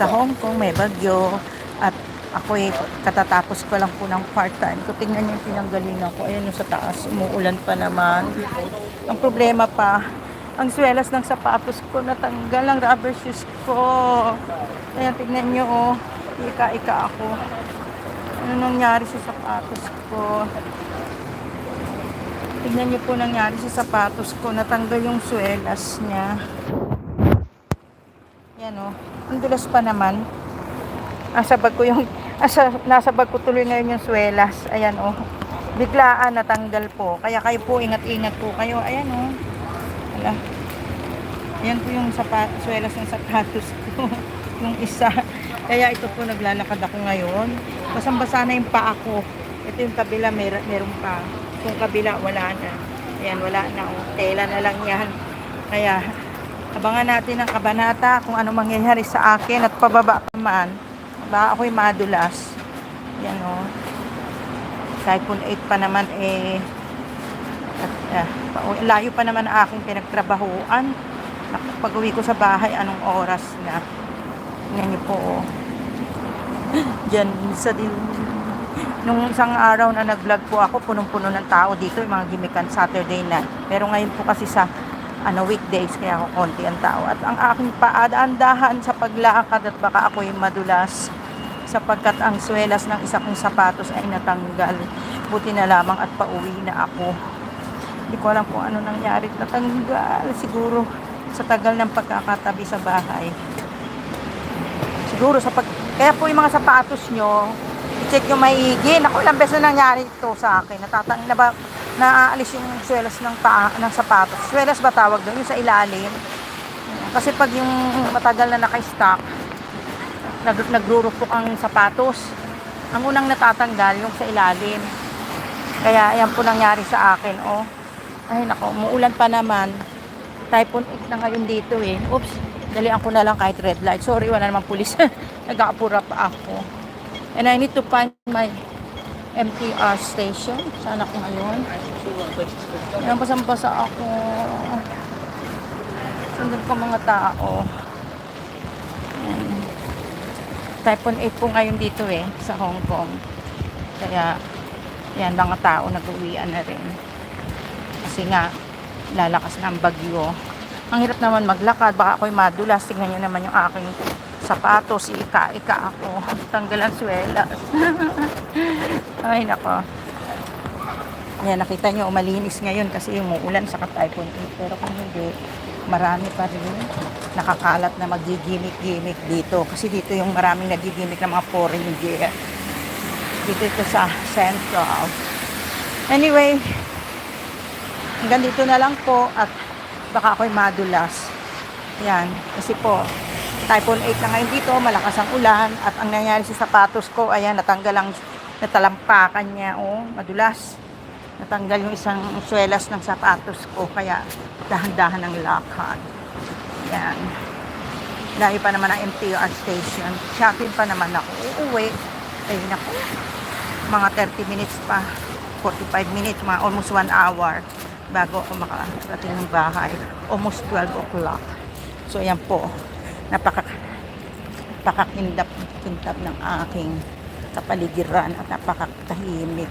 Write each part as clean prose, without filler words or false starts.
Sa Hong Kong may bagyo at ako'y katatapos ko lang po ng part-time ko. Tingnan niyo yung pinanggalingan ko. Ayan yung sa taas, umuulan pa naman. Ang problema pa, ang swelas ng sapatos ko natanggal, ang rubber shoes ko. Ayan, tignan niyo oh, ika-ika ako. Ano nangyari sa sapatos ko? Tignan niyo po nangyari sa sapatos ko, natanggal yung swelas niya. Yan oh, ang dulas pa naman. Nasa bag ko tuloy ngayon yung swelas. Ayan oh. Biglaan natanggal po. Kaya kayo po ingat-ingat po kayo. Ayan oh. Wala. Ayan po yung swelas ng sapatos ko. Yung isa. Kaya ito po naglalakad ako ngayon. Basang-basa na yung paa ko. Ito yung kabila meron pa. Yung kabila wala na. Ayan wala na oh. Tela na lang yan. Kaya abangan natin ang kabanata kung ano mangyayari sa akin at pababa pa man. Baka ako'y madulas. Yan o. Typhoon 8 pa naman eh. At, layo pa naman ang aking pinagtrabahuan. Pag-uwi ko sa bahay, anong oras na. Yan niyo po o. Diyan sa nung isang araw na nag-vlog po ako, punong-puno ng tao dito, yung mga gimikan Saturday night. Pero ngayon po kasi sa weekdays, kaya ako konti ang tao. At ang aking paadahan sa paglakad at baka ako'y madulas sapagkat ang swelas ng isa kong sapatos ay natanggal. Buti na lamang at pauwi na ako. Hindi ko alam kung ano nangyari. Natanggal siguro sa tagal ng pagkakatabi sa bahay. Siguro kaya po yung mga sapatos nyo, i-check nyo maigi. Naku, ilang beses na nangyari ito sa akin. Naaalis yung swelas ng sapatos. Swelas ba tawag doon? Yung sa ilalim. Kasi pag yung matagal na naka-stock, nagrurupok ang sapatos. Ang unang natatanggal yung sa ilalim. Kaya ayan po nangyari sa akin. Oh. Ay nako, umuulan pa naman. Typhoon 8 na ngayon dito eh. Oops, dalian ko na lang kahit red light. Sorry, wala namang pulis. Nag-aapura pa ako. And I need to find my MTR station. Saan ako ngayon? Ayan, basang-basa ako. Sundan ko mga tao. Ayan. Typhoon 8 po ngayon dito eh, sa Hong Kong. Kaya, yan, mga tao nag-uwian na rin. Kasi nga, lalakas na ang bagyo. Ang hirap naman maglakad, baka ako'y madulas. Tingnan nyo naman yung aking sapatos, ika-ika ako. Tanggalan swelas. Ay, nako. Ayan, nakita nyo, malinis ngayon kasi yung uulan sa typhoon 8. Pero kung hindi, marami pa rin nakakalat na magigimik-gimik dito. Kasi dito yung maraming nagigimik ng mga foreigner. Dito ito sa Central. Anyway, hanggang dito na lang po at baka ako'y madulas. Yan, kasi po, typhoon 8 na ngayon dito, malakas ang ulan at ang nangyari sa sapatos ko, ayan, natalampakan niya, oh, madulas. Natanggal yung isang swelas ng sapatos ko, kaya dahan-dahan ang lakad. Yan. Layo pa naman ang MTR station. Shopping pa naman ako. Uuwi. Ayun ako. Mga 30 minutes pa. 45 minutes. Mga almost 1 hour bago ako makarating ng bahay. Almost 12 o'clock. So, yan po. Napakakindap ng aking kapaligiran at napakatahimik.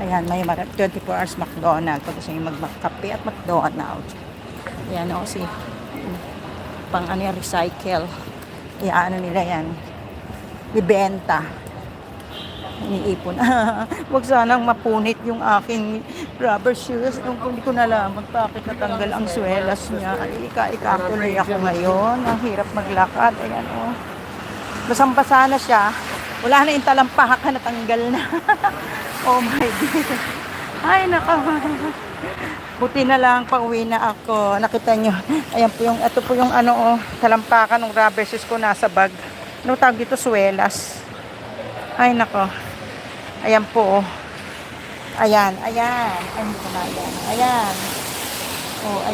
Ayan, may 24 hours McDonald's. Pag gusto nyo magkape at McDonald's. Ayan o, pang ano yung recycle. Ayan, ano nila yan. Ibenta. Iniipon. Huwag sanang mapunit yung aking rubber shoes. Hindi ko nalaman bakit natanggal ang swelas niya. Ika-ika tuloy ako ngayon. Ang hirap maglakad. Ayan o. Basang-basa na siya. Wala na yung talampakan, natanggal na. Oh my God. Ay, naka. Buti na lang, pauwi na ako. Nakita nyo. Ayan po yung, ito po yung ano, oh, talampakan ng rubber shoes ko nasa bag. Ano tawag dito? Swelas. Ay, nako. Ayan po, oh. Ayan. Ay, hindi ko na yan. Ayan. Oh,